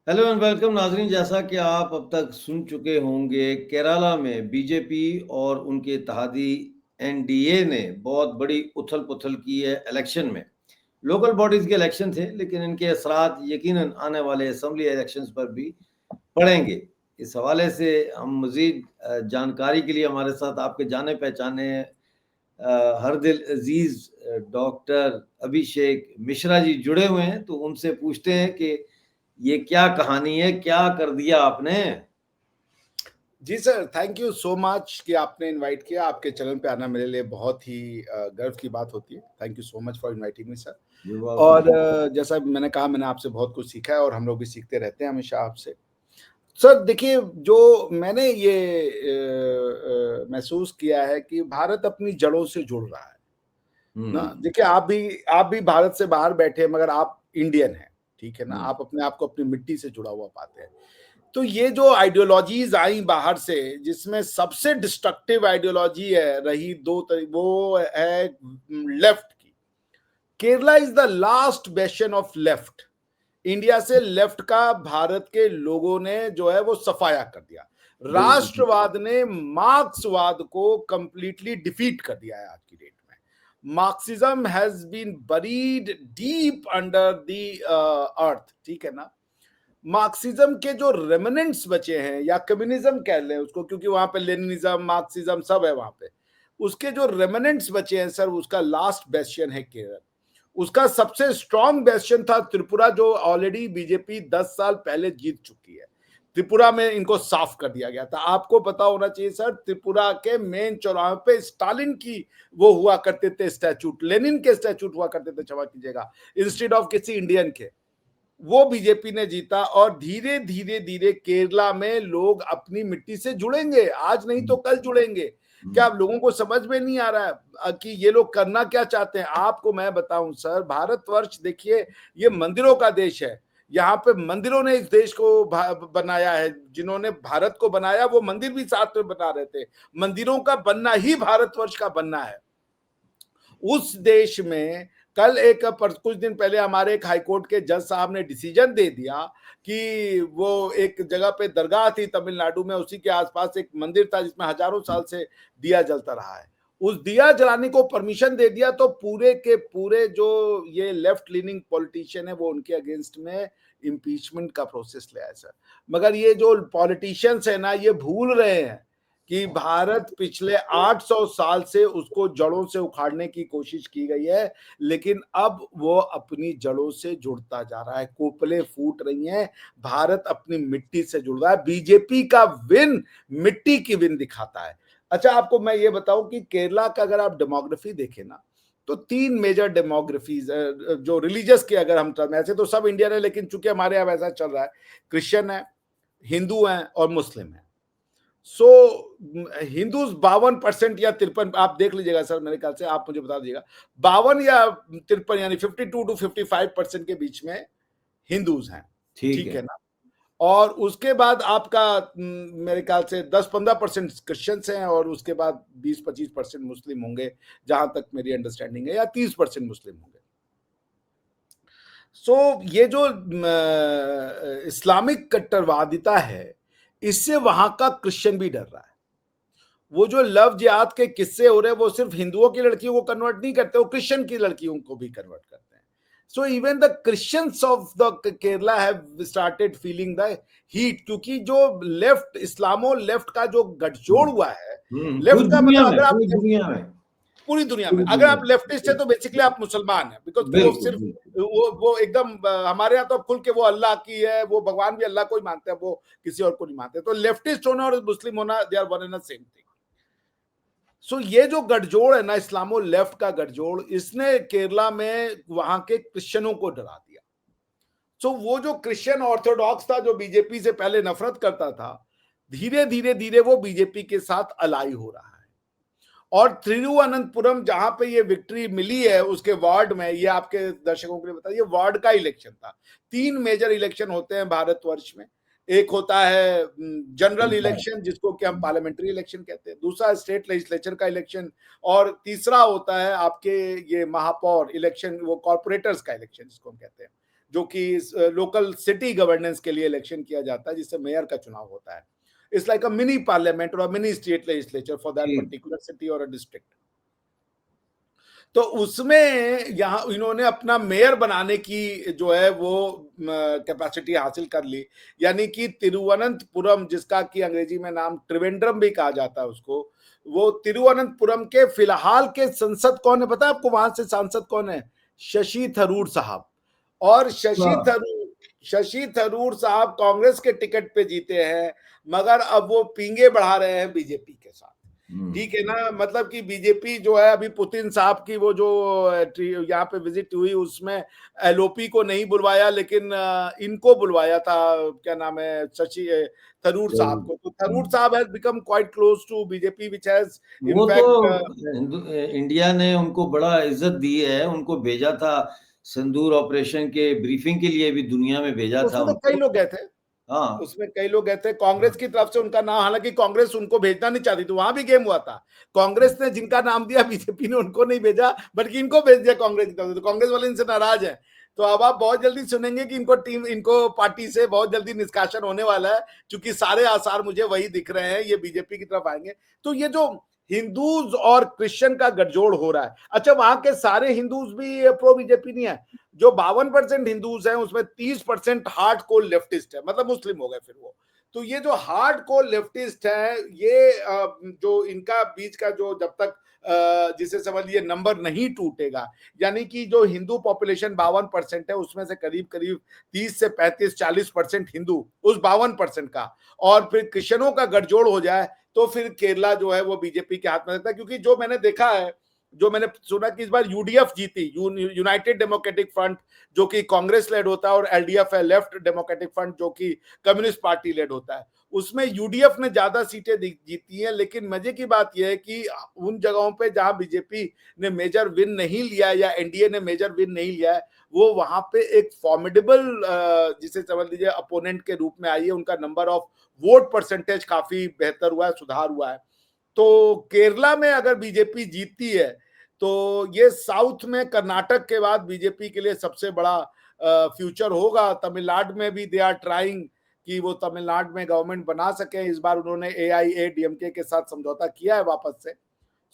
Hello and welcome नाजरीन। जैसा कि आप अब तक सुन चुके होंगे, केरला में बीजेपी और उनके इत्तेहादी एनडीए ने बहुत बड़ी उथल पुथल की है इलेक्शन में। लोकल बॉडीज के इलेक्शन थे, लेकिन इनके असरात यकीनन आने वाले असेंबली इलेक्शंस पर भी पड़ेंगे। इस हवाले से हम मज़ीद जानकारी के लिए हमारे साथ आपके जाने पहचाने हर दिल अजीज डॉक्टर अभिषेक मिश्रा जी जुड़े हुए हैं। तो उनसे पूछते हैं कि ये क्या कहानी है, क्या कर दिया आपने? जी sir, thank you so much कि आपने इनवाइट किया। आपके चैनल पे आना मेरे लिए बहुत ही गर्व की बात होती है। Thank you so much for inviting me sir. और जैसा मैंने कहा, मैंने आपसे बहुत कुछ सीखा है और हम लोग भी सीखते रहते हैं हमेशा आपसे। सर देखिए, जो मैंने ये महसूस किया है कि भारत अपनी जड़ों से जुड़ रहा है ना। देखिए, आप भी भारत से बाहर बैठे हैं, मगर आप इंडियन हैं, ठीक है ना। आप अपने आप को अपनी मिट्टी से जुड़ा हुआ पाते हैं। तो ये जो आइडियोलॉजीज आई बाहर से, जिसमें सबसे डिस्ट्रक्टिव आइडियोलॉजी है रही वो है लेफ्ट की। Kerala is the last bastion of left. India से लेफ्ट का भारत के लोगों ने जो है वो सफाया कर दिया। राष्ट्रवाद ने मार्क्सवाद को कंप्लीटली डिफीट कर दिया है आज की डेट में। Marxism has been buried deep under the earth, ठीक है ना। मार्क्सिज्म के जो रेमिनेंट्स बचे हैं, या कम्युनिज्म कह लें उसको, क्योंकि वहां पे लेनिनिज्म मार्क्सिज्म सब है वहां पे। उसके जो रेमिनेंट्स बचे हैं सर, उसका लास्ट बेस्टियन है केरल। उसका सबसे स्ट्रॉन्ग बेस्टियन था त्रिपुरा, जो ऑलरेडी बीजेपी 10 साल पहले जीत चुकी है। त्रिपुरा में इनको साफ कर दिया गया था। आपको पता होना चाहिए सर, त्रिपुरा के मेन चौराहे पे स्टालिन की वो हुआ करते थे स्टैचूट, लेनिन के स्टैचूट हुआ करते थे, क्षमा कीजिएगा, इंस्टेड ऑफ किसी इंडियन के। वो बीजेपी ने जीता। और धीरे धीरे धीरे केरला में लोग अपनी मिट्टी से जुड़ेंगे, आज नहीं तो कल जुड़ेंगे। क्या आप लोगों को समझ में नहीं आ रहा है कि ये लोग करना क्या चाहते हैं? आपको मैं बताऊं सर, भारतवर्ष देखिए, ये मंदिरों का देश है। यहाँ पे मंदिरों ने इस देश को बनाया है। जिन्होंने भारत को बनाया वो मंदिर भी साथ में बना रहे थे। मंदिरों का बनना ही भारतवर्ष का बनना है। उस देश में कल कुछ दिन पहले हमारे एक हाईकोर्ट के जज साहब ने डिसीजन दे दिया कि वो एक जगह पे दरगाह थी तमिलनाडु में, उसी के आसपास एक मंदिर था जिसमें हजारों साल से दिया जलता रहा है। उस दिया जलाने को परमिशन दे दिया, तो पूरे के पूरे जो ये लेफ्ट लीनिंग पॉलिटिशियन है वो उनके अगेंस्ट में इम्पीचमेंट का प्रोसेस ले आए सर। मगर ये जो पॉलिटिशियंस है ना, ये भूल रहे हैं कि भारत पिछले 800 साल से उसको जड़ों से उखाड़ने की कोशिश की गई है, लेकिन अब वो अपनी जड़ों से जुड़ता जा रहा है। कोपले फूट रही हैं, भारत अपनी मिट्टी से जुड़ रहा है। बीजेपी का विन मिट्टी की विन दिखाता है। अच्छा, आपको मैं ये बताऊं कि केरला का अगर आप डेमोग्राफी देखें ना, तो 3 मेजर डेमोग्राफीज जो रिलीजियस के अगर हम ऐसे तो सब इंडियन है, लेकिन चूंकि हमारे यहाँ ऐसा चल रहा है, क्रिश्चियन है, हिंदू हैं और मुस्लिम है। सो हिंदू 52% या 53, आप देख लीजिएगा सर, मेरे ख्याल से आप मुझे बता दीजिएगा, 52 या 53, यानी 52 to 55% के बीच में हिंदूज हैं, ठीक है ना। और उसके बाद आपका मेरे ख्याल से 10-15% क्रिश्चियंस हैं, और उसके बाद 20-25% मुस्लिम होंगे, जहां तक मेरी अंडरस्टैंडिंग है, या 30% मुस्लिम होंगे। सो ये जो इस्लामिक कट्टरवादिता है, इससे वहां का क्रिश्चियन भी डर रहा है। वो जो लव जिहाद के किस्से हो रहे हैं, वो सिर्फ हिंदुओं की लड़कियों को कन्वर्ट नहीं करते, वो क्रिश्चियन की लड़कियों को भी कन्वर्ट करते हैं। So even the Christians of the Kerala have started feeling the heat, क्योंकि जो लेफ्ट इस्लामो लेफ्ट का जो गठजोड़ हुआ है, पूरी लेफ्ट का दुनिया मतलब में, अगर आप पूरी दुनिया में, पूरी दुनिया में पूरी अगर दुनिया आप लेफ्टिस्ट है में। तो बेसिकली आप मुसलमान हैं, बिकॉज वो बिल्कुल, सिर्फ बिल्कुल। वो एकदम हमारे यहाँ तो खुल के वो अल्लाह की है, वो भगवान भी अल्लाह को ही मानते हैं, वो किसी और को नहीं मानते। तो लेफ्टिस्ट होना और मुस्लिम होना, they are one and the same thing. So ये जो गठजोड़ है ना, इस्लामो लेफ्ट का गठजोड़, इसने केरला में वहां के क्रिश्चियनों को डरा दिया। सो वो जो क्रिश्चियन ऑर्थोडॉक्स था, जो बीजेपी से पहले नफरत करता था, धीरे धीरे धीरे वो बीजेपी के साथ अलाई हो रहा है। और तिरुवनंतपुरम जहां पे ये विक्ट्री मिली है, उसके वार्ड में, ये आपके दर्शकों के लिए बता, ये वार्ड का इलेक्शन था। 3 मेजर इलेक्शन होते हैं भारतवर्ष में। एक होता है जनरल इलेक्शन, जिसको कि हम पार्लियामेंट्री इलेक्शन कहते हैं, दूसरा स्टेट लेजिस्लेचर का इलेक्शन, और तीसरा होता है आपके ये महापौर इलेक्शन, वो कॉर्पोरेटर्स का इलेक्शन जिसको हम कहते हैं। जो कि लोकल सिटी गवर्नेंस के लिए इलेक्शन किया जाता है, जिससे मेयर का चुनाव होता है. It's like a mini parliament और mini state legislature for that जी, पर्टिकुलर सिटी और अ डिस्ट्रिक्ट. तो उसमें यहाँ इन्होंने अपना मेयर बनाने की जो है वो कैपेसिटी हासिल कर ली. यानी कि तिरुवनंतपुरम, जिसका कि अंग्रेजी में नाम त्रिवेंद्रम भी कहा जाता है उसको, वो तिरुवनंतपुरम के फिलहाल के संसद कौन है पता है आपको? वहां से सांसद कौन है? शशि थरूर साहब. और शशि थरूर साहब कांग्रेस के टिकट पे जीते हैं, मगर अब वो पींगे बढ़ा रहे हैं बीजेपी के साथ. ठीक है ना? मतलब कि बीजेपी जो है, अभी पुतिन साहब की वो जो यहाँ पे विजिट हुई, उसमें एलओपी को नहीं बुलवाया, लेकिन इनको बुलवाया था, क्या नाम है, शशि थरूर साहब को. तो थरूर साहब has become quite close to BJP, which has वो तो इनफैक्ट इंडिया ने उनको बड़ा इज्जत दी है, उनको भेजा था सिंदूर ऑपरेशन के ब्रीफिंग के लिए भी दुनिया में भेजा था उसमें तो कई उनको। लोग गए थे. हाँ, उसमें कई लोग गए थे कांग्रेस की तरफ से. उनका नाम, हालांकि कांग्रेस उनको भेजना नहीं चाहती थी, वहां भी गेम हुआ था. कांग्रेस ने जिनका नाम दिया, बीजेपी ने उनको नहीं भेजा, बल्कि इनको भेज दिया कांग्रेस की तरफ से. तो कांग्रेस वाले इनसे नाराज है. तो अब आप बहुत जल्दी सुनेंगे कि इनको पार्टी से बहुत जल्दी निष्कासन होने वाला है, क्योंकि सारे आसार मुझे वही दिख रहे हैं, ये बीजेपी की तरफ आएंगे. तो ये जो हिंदूज और क्रिश्चियन का गठजोड़ हो रहा है, अच्छा वहां के सारे हिंदूज भी प्रो बीजेपी नहीं है. जो 52% हिंदूज हैं, उसमें 30% हार्ड कोर लेफ्टिस्ट है, मतलब मुस्लिम हो गए फिर वो. तो ये जो हार्ड कोर लेफ्टिस्ट है, ये जो इनका बीच का जो, जब तक जिसे समझ लिए नंबर नहीं टूटेगा, यानी कि जो हिंदू पॉपुलेशन 52% है, उसमें से करीब करीब 30 से 35-40% हिंदू उस 52% का, और फिर क्रिश्चियनों का गठजोड़ हो जाए, तो फिर केरला जो है वो बीजेपी के हाथ में रहता है. क्योंकि जो मैंने देखा है, जो मैंने सुना कि इस बार यूडीएफ जीती, यूनाइटेड डेमोक्रेटिक फ्रंट, जो कि कांग्रेस लेड होता है, और एलडीएफ है, लेफ्ट डेमोक्रेटिक फ्रंट, जो कि कम्युनिस्ट पार्टी लेड होता है. उसमें यूडीएफ ने ज्यादा सीटें जीती हैं. लेकिन मजे की बात यह है कि उन जगहों पे जहां बीजेपी ने मेजर विन नहीं लिया, या एनडीए ने मेजर विन नहीं लिया है, वो वहां पे एक फॉर्मिडेबल, जिसे समझ लीजिए, अपोनेंट के रूप में आई है. उनका नंबर ऑफ वोट परसेंटेज काफी बेहतर हुआ है, सुधार हुआ है. तो केरला में अगर बीजेपी जीतती है, तो ये साउथ में कर्नाटक के बाद बीजेपी के लिए सबसे बड़ा फ्यूचर होगा. तमिलनाडु में भी दे आर ट्राइंग कि वो तमिलनाडु में गवर्नमेंट बना सके. इस बार उन्होंने एआईएडीएमके के साथ समझौता किया है वापस से.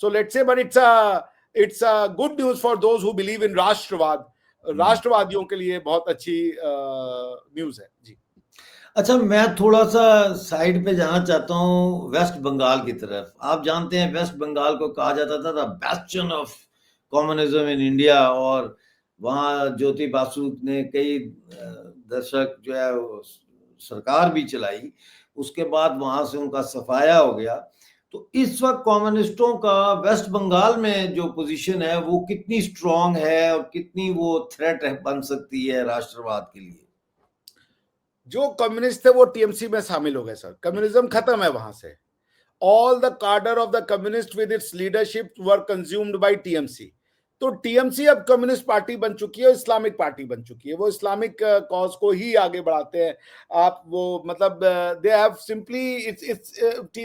So let's say, but it's a good news for those who believe in राष्ट्रवाद. राष्ट्रवादियों के लिए बहुत अच्छी न्यूज है जी. अच्छा मैं थोड़ा सा साइड पे जाना चाहता हूँ वेस्ट बंगाल की तरफ। आप जानते हैं वेस्ट बंगाल को कहा जाता था the bastion of communism in India, और वहाँ ज्योति बासु ने कई दशक जो है वो सरकार भी चलाई। उसके बाद वहाँ से उनका सफाया हो गया। तो इस वक्त कम्युनिस्टों का वेस्ट बंगाल में जो पोजीशन है वो कितनी स्ट्रांग है और कितनी वो थ्रेट बन सकती है राष्ट्रवाद के लिए? जो कम्युनिस्ट थे वो टीएमसी में शामिल हो गए सर. कम्युनिज्म खत्म है वहां से. All the cadre of the communist with its leadership were consumed by TMC. तो टीएमसी अब कम्युनिस्ट पार्टी बन चुकी है, इस्लामिक पार्टी बन चुकी है. वो इस्लामिक कॉज को ही आगे बढ़ाते हैं. आप वो मतलब दे हैव सिंपली, इट्स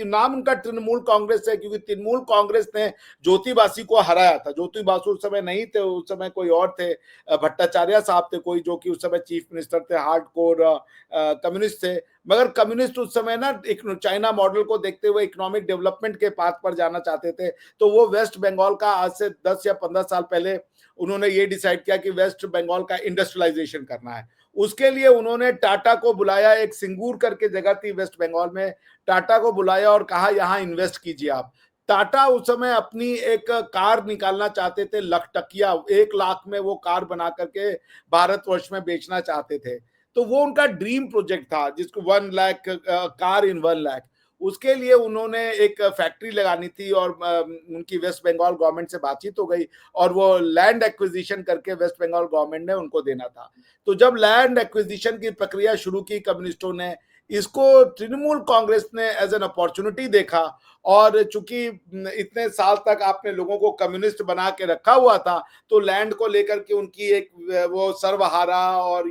नाम उनका तृणमूल कांग्रेस है, क्योंकि तृणमूल कांग्रेस ने ज्योति बासु को हराया था. ज्योति बासु उस समय नहीं थे, उस समय कोई और थे, भट्टाचार्य साहब थे कोई, जो कि उस समय चीफ मिनिस्टर थे, हार्ड कोर कम्युनिस्ट थे. मगर कम्युनिस्ट उस समय ना एक चाइना मॉडल को देखते हुए इकोनॉमिक डेवलपमेंट के पाथ पर जाना चाहते थे. तो वो वेस्ट बंगाल का आज से 10 या 15 साल पहले उन्होंने ये डिसाइड किया कि वेस्ट बंगाल का इंडस्ट्रियलाइजेशन करना है. उसके लिए उन्होंने टाटा को बुलाया. एक सिंगूर करके जगह थी वेस्ट बंगाल में. टाटा को बुलाया और कहा यहां इन्वेस्ट कीजिए आप. टाटा उस समय अपनी एक कार निकालना चाहते थे, लखटकिया. 1 लाख में वो कार बना करके भारतवर्ष में बेचना चाहते थे. तो वो उनका ड्रीम प्रोजेक्ट था, जिसको 1 लाख कार इन 1 लाख. उसके लिए उन्होंने एक फैक्ट्री लगानी थी, और उनकी वेस्ट बंगाल गवर्नमेंट से बातचीत हो गई, और वो लैंड एक्विजिशन करके वेस्ट बंगाल गवर्नमेंट ने उनको देना था. तो जब लैंड एक्विजिशन की प्रक्रिया शुरू की कम्युनिस्टों ने, इसको तृणमूल कांग्रेस ने एज एन अपॉर्चुनिटी देखा. और चूंकि इतने साल तक आपने लोगों को कम्युनिस्ट बना के रखा हुआ था, तो लैंड को लेकर के उनकी एक वो सर्वहारा और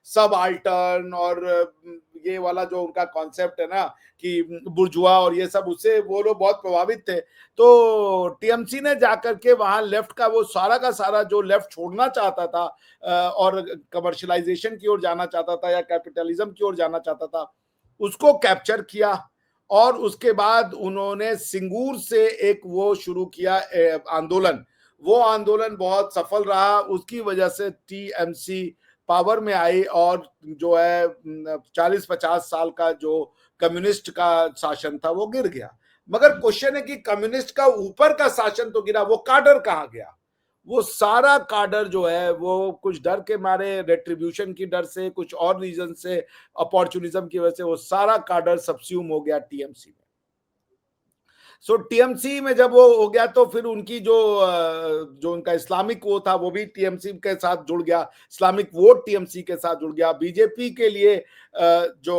सब आल्टर्न और ये वाला जो उनका कॉन्सेप्ट है ना कि बुर्जुआ और ये सब, उससे वो लोग बहुत प्रभावित थे। तो टीएमसी ने जाकर के वहां लेफ्ट का वो सारा का सारा जो लेफ्ट छोड़ना चाहता था और कमर्शलाइजेशन की ओर जाना चाहता था या कैपिटलिज्म की ओर जाना चाहता था, उसको कैप्चर किया। और उसके बाद उन्होंने सिंगूर से एक वो शुरू किया आंदोलन। वो आंदोलन बहुत सफल रहा, उसकी वजह से टीएमसी पावर में आई और जो है 40-50 साल का जो कम्युनिस्ट का शासन था वो गिर गया। मगर क्वेश्चन है कि कम्युनिस्ट का ऊपर का शासन तो गिरा, वो काडर कहाँ गया? वो सारा काडर जो है वो कुछ डर के मारे, रेट्रीब्यूशन की डर से, कुछ और रीजन से, अपॉर्चुनिज्म की वजह से वो सारा काडर सबस्यूम हो गया टीएमसी में। सो टीएमसी में जब वो हो गया तो फिर उनकी जो उनका इस्लामिक वो था वो भी टीएमसी के साथ जुड़ गया, इस्लामिक वोट टीएमसी के साथ जुड़ गया। बीजेपी के लिए जो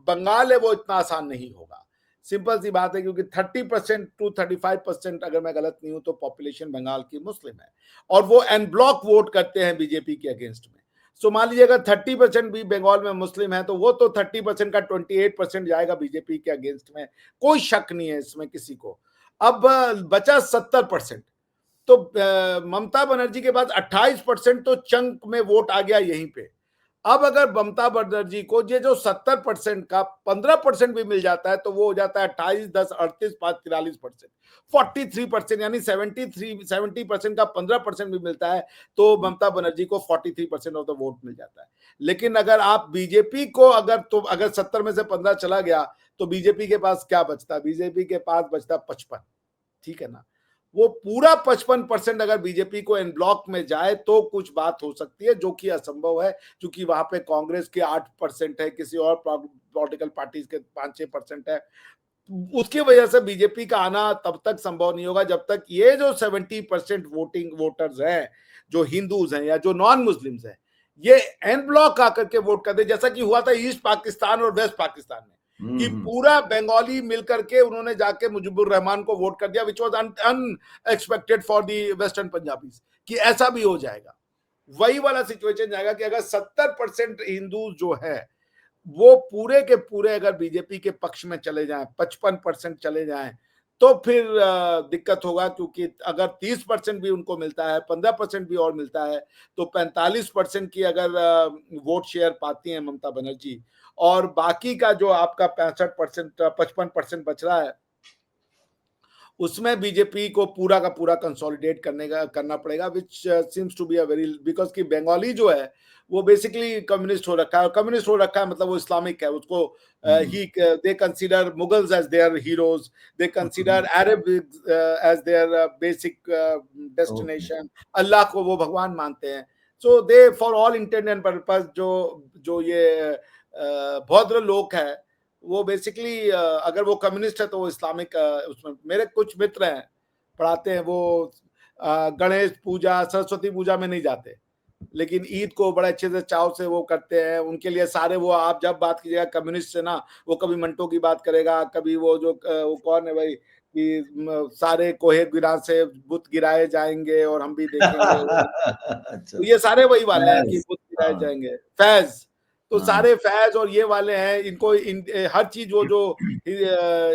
बंगाल है वो इतना आसान नहीं होगा, सिंपल सी बात है, क्योंकि 30% to 35% अगर मैं गलत नहीं हूं तो पॉपुलेशन बंगाल की मुस्लिम है और वो एन ब्लॉक वोट करते हैं बीजेपी के अगेंस्ट में। सो मान लीजिए अगर 30% भी बंगाल में मुस्लिम है तो वो तो 30% का 28% जाएगा बीजेपी के अगेंस्ट में, कोई शक नहीं है इसमें किसी को। अब बचा 70%, तो ममता बनर्जी के पास 28% तो चंक में वोट आ गया यहीं पे। अब अगर ममता बनर्जी को ये जो 70% का 15% भी मिल जाता है तो वो हो जाता है 28, 10, 38, 5, 43%, 43%, यानी 70% का 15% भी मिलता है तो ममता बनर्जी को 43% ऑफ द वोट मिल जाता है। लेकिन अगर आप बीजेपी को अगर 70 में से 15 चला गया तो बीजेपी के पास क्या बचता? बीजेपी के पास बचता 55, ठीक है ना। वो पूरा 55% अगर बीजेपी को एन ब्लॉक में जाए तो कुछ बात हो सकती है, जो कि असंभव है, क्योंकि वहां पे कांग्रेस के 8% है, किसी और पॉलिटिकल पार्टीज के 5-6% है। उसकी वजह से बीजेपी का आना तब तक संभव नहीं होगा जब तक ये जो 70% वोटर्स हैं, जो हिंदूज हैं या जो नॉन मुस्लिम्स हैं, ये एन ब्लॉक आकर के वोट कर दे, जैसा कि हुआ था ईस्ट पाकिस्तान और वेस्ट पाकिस्तान में, कि पूरा बंगाली मिलकर के उन्होंने जाके मुजीबुर रहमान को वोट कर दिया, which was unexpected for the western Punjabis, कि ऐसा भी हो जाएगा। वही वाला सिचुएशन जाएगा कि अगर 70% हिंदू जो है वो पूरे के पूरे अगर बीजेपी के पक्ष में चले जाएं, 55% चले जाएं, तो फिर दिक्कत होगा, क्योंकि अगर 30% भी उनको मिलता है, 15% भी और मिलता है, तो 45% की अगर वोट शेयर पाती हैं ममता बनर्जी, और बाकी का जो आपका 65%, 55% बच रहा है, उसमें बीजेपी को पूरा का पूरा कंसोलिडेट करना पड़ेगा, which seems to be a very, because की बंगाली जो है वो बेसिकली कम्युनिस्ट हो रखा है। कम्युनिस्ट हो रखा है मतलब वो इस्लामिक है, उसको they consider Mughals as their heroes, they consider Arab as their basic destination, अल्लाह को वो भगवान मानते हैं। So they for all intent and purpose जो ये भौद्र लोग है वो बेसिकली अगर वो कम्युनिस्ट है तो वो इस्लामिक उसमें। मेरे कुछ मित्र हैं पढ़ाते हैं, वो गणेश पूजा, सरस्वती पूजा में नहीं जाते, लेकिन ईद को बड़े अच्छे से चाव से वो करते हैं। उनके लिए सारे वो, आप जब बात कीजिएगा कम्युनिस्ट से ना, वो कभी मंटो की बात करेगा, कभी वो जो वो कौन है भाई कि सारे कोहे गिरा से बुत गिराए जाएंगे और हम भी देखेंगे। तो ये सारे वही वाले हैं कि बुत गिराए जाएंगे, फैज, तो सारे फैज और ये वाले हैं, इनको हर चीज वो जो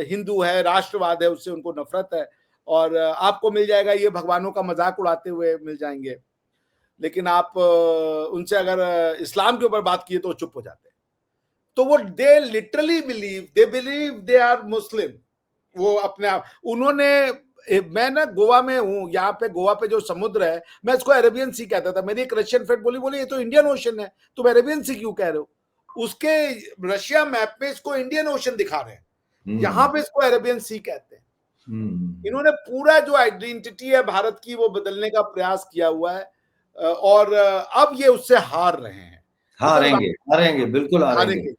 हिंदू है, राष्ट्रवाद है, उससे उनको नफरत है। और आपको मिल जाएगा, ये भगवानों का मजाक उड़ाते हुए मिल जाएंगे, लेकिन आप उनसे अगर इस्लाम के ऊपर बात किए तो चुप हो जाते हैं। तो वो they literally believe they are Muslim, वो अपने आप उन्होंने। मैं ना गोवा में हूँ, यहाँ पे गोवा पे जो समुद्र है, मैं इसको अरेबियन सी कहता था। मेरी एक रशियन फ्रेंड बोली ये तो इंडियन ओशन है, तुम अरेबियन सी क्यों कह रहे हो? उसके रशिया मैप में इसको इंडियन ओशन दिखा रहे हैं, यहाँ पे इसको अरेबियन सी कहते हैं। इन्होंने पूरा जो आइडेंटिटी है भारत की वो बदलने का प्रयास किया हुआ है, और अब ये उससे हार रहे हैं। हारेंगे, बिल्कुल हारेंगे।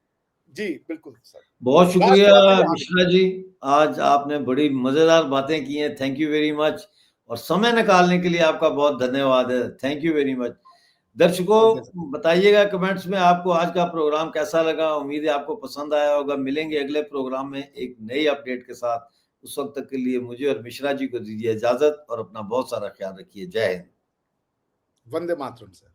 जी बिल्कुल सर। बहुत शुक्रिया मिश्रा जी, आज आपने बड़ी मजेदार बातें की हैं। थैंक यू वेरी मच, और समय निकालने के लिए आपका बहुत धन्यवाद है। Thank you very much. दर्शकों बताइएगा कमेंट्स में आपको आज का प्रोग्राम कैसा लगा। उम्मीद है आपको पसंद आया होगा। मिलेंगे अगले प्रोग्राम में एक नई अपडेट के साथ। उस वक्त तक के लिए मुझे और मिश्रा जी को दीजिए इजाजत, और अपना बहुत सारा ख्याल रखिए। जय हिंद। वंदे मातरम सर।